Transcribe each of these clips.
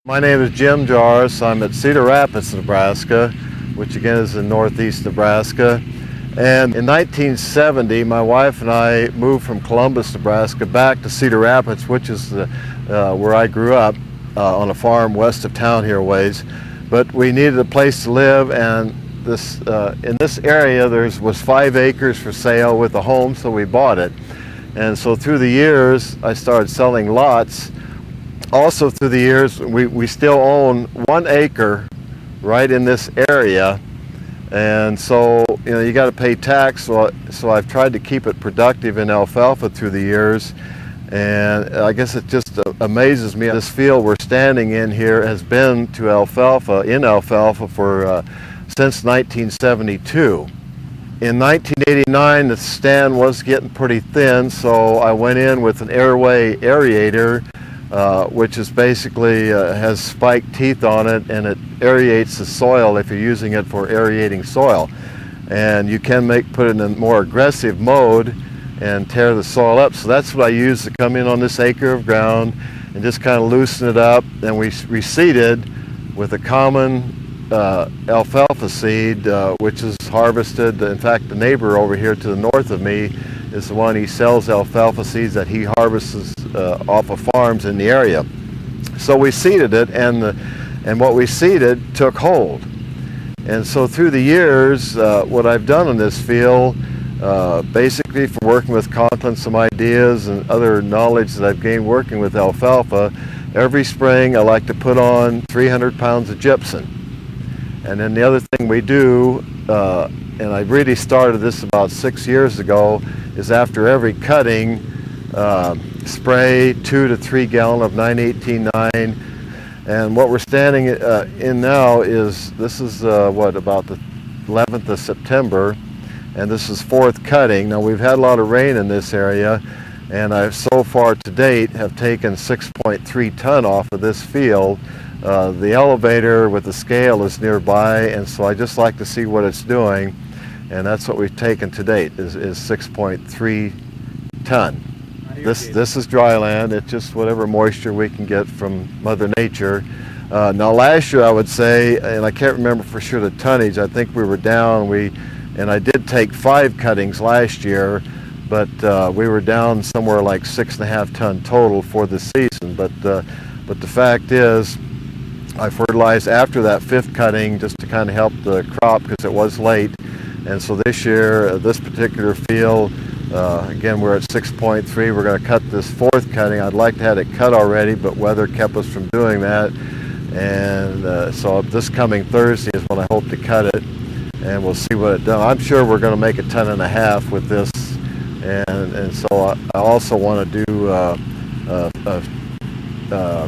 My name is Jim Jarosz. I'm at Cedar Rapids, Nebraska, which again is in northeast Nebraska. And in 1970, my wife and I moved from Columbus, Nebraska, back to Cedar Rapids, which is where I grew up on a farm west of town here a ways. But we needed a place to live, and in this area there was 5 acres for sale with a home, so we bought it. And so through the years, I started selling lots. Also through the years, we still own 1 acre right in this area, and so you got to pay tax. So I've tried to keep it productive in alfalfa through the years, and I guess it just amazes me. This field we're standing in here has been to alfalfa for since 1972. In 1989, the stand was getting pretty thin, so I went in with an airway aerator. Which is basically has spiked teeth on it, and it aerates the soil if you're using it for aerating soil. And you can put it in a more aggressive mode and tear the soil up. So that's what I use to come in on this acre of ground and just kind of loosen it up. And we reseeded with a common alfalfa seed, which is harvested. In fact, the neighbor over here to the north of me is the one. He sells alfalfa seeds that he harvests off of farms in the area. So we seeded it, and what we seeded took hold. And so through the years, what I've done in this field, basically from working with Conklin, some ideas and other knowledge that I've gained working with alfalfa, every spring I like to put on 300 pounds of gypsum. And then the other thing we do, and I really started this about 6 years ago, is after every cutting, spray 2 to 3 gallon of 9-18-9. And what we're standing in now is, this is about the 11th of September, and this is 4th cutting. Now we've had a lot of rain in this area, and I've so far to date have taken 6.3 ton off of this field. The elevator with the scale is nearby, and so I just like to see what it's doing, and that's what we've taken to date is 6.3 ton. This is dry land. It's just whatever moisture we can get from Mother Nature. Now last year I would say, and I can't remember for sure the tonnage, I think we were down, and I did take 5 cuttings last year, but we were down somewhere like 6.5 ton total for the season. But the fact is, I fertilized after that 5th cutting just to kind of help the crop because it was late. And so this year, this particular field, again, we're at 6.3. We're going to cut this 4th cutting. I'd like to have it cut already, but weather kept us from doing that. And so this coming Thursday is when I hope to cut it, and we'll see what it does. I'm sure we're going to make 1.5 tons with this. And so I also want to do a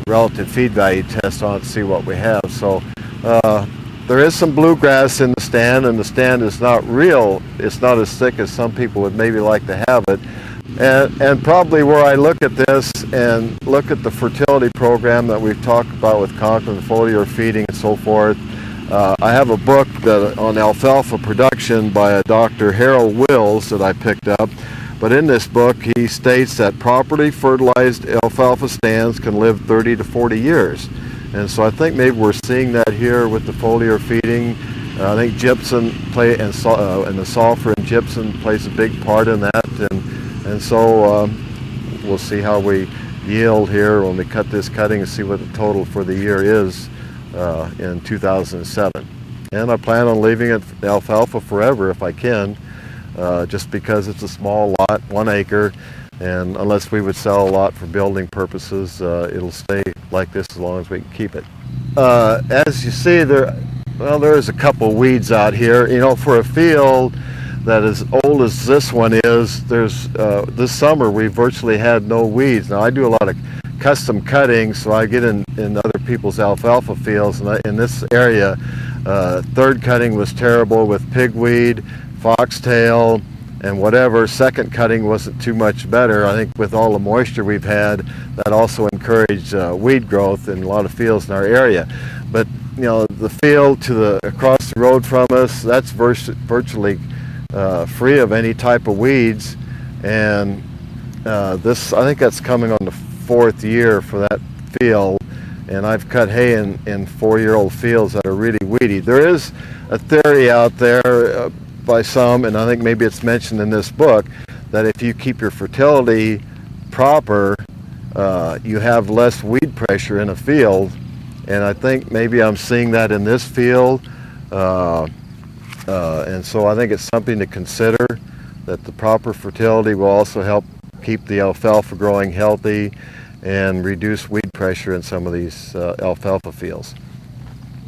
relative feed value test on it to see what we have. So there is some bluegrass in the stand, and the stand is not real. It's not as thick as some people would maybe like to have it. And probably where I look at this and look at the fertility program that we've talked about with Conklin, foliar feeding and so forth, I have a book on alfalfa production by a Dr. Harold Wills that I picked up. But in this book, he states that properly fertilized alfalfa stands can live 30 to 40 years. And so I think maybe we're seeing that here with the foliar feeding. I think gypsum and the sulfur in gypsum plays a big part in that. And so we'll see how we yield here when we cut this cutting and see what the total for the year is in 2007. And I plan on leaving it alfalfa forever if I can. Just because it's a small lot, 1 acre, and unless we would sell a lot for building purposes, it'll stay like this as long as we can keep it. As you see, there's a couple weeds out here. For a field that is old as this one is, this summer we virtually had no weeds. Now I do a lot of custom cutting, so I get in other people's alfalfa fields, and in this area, 3rd cutting was terrible with pigweed, foxtail, and whatever. 2nd cutting wasn't too much better. I think with all the moisture we've had, that also encouraged weed growth in a lot of fields in our area. But the field across the road from us, that's virtually free of any type of weeds. And I think that's coming on the 4th year for that field. And I've cut hay in 4-year-old fields that are really weedy. There is a theory out there by some, and I think maybe it's mentioned in this book, that if you keep your fertility proper, you have less weed pressure in a field. And I think maybe I'm seeing that in this field. And so I think it's something to consider, that the proper fertility will also help keep the alfalfa growing healthy and reduce weed pressure in some of these alfalfa fields.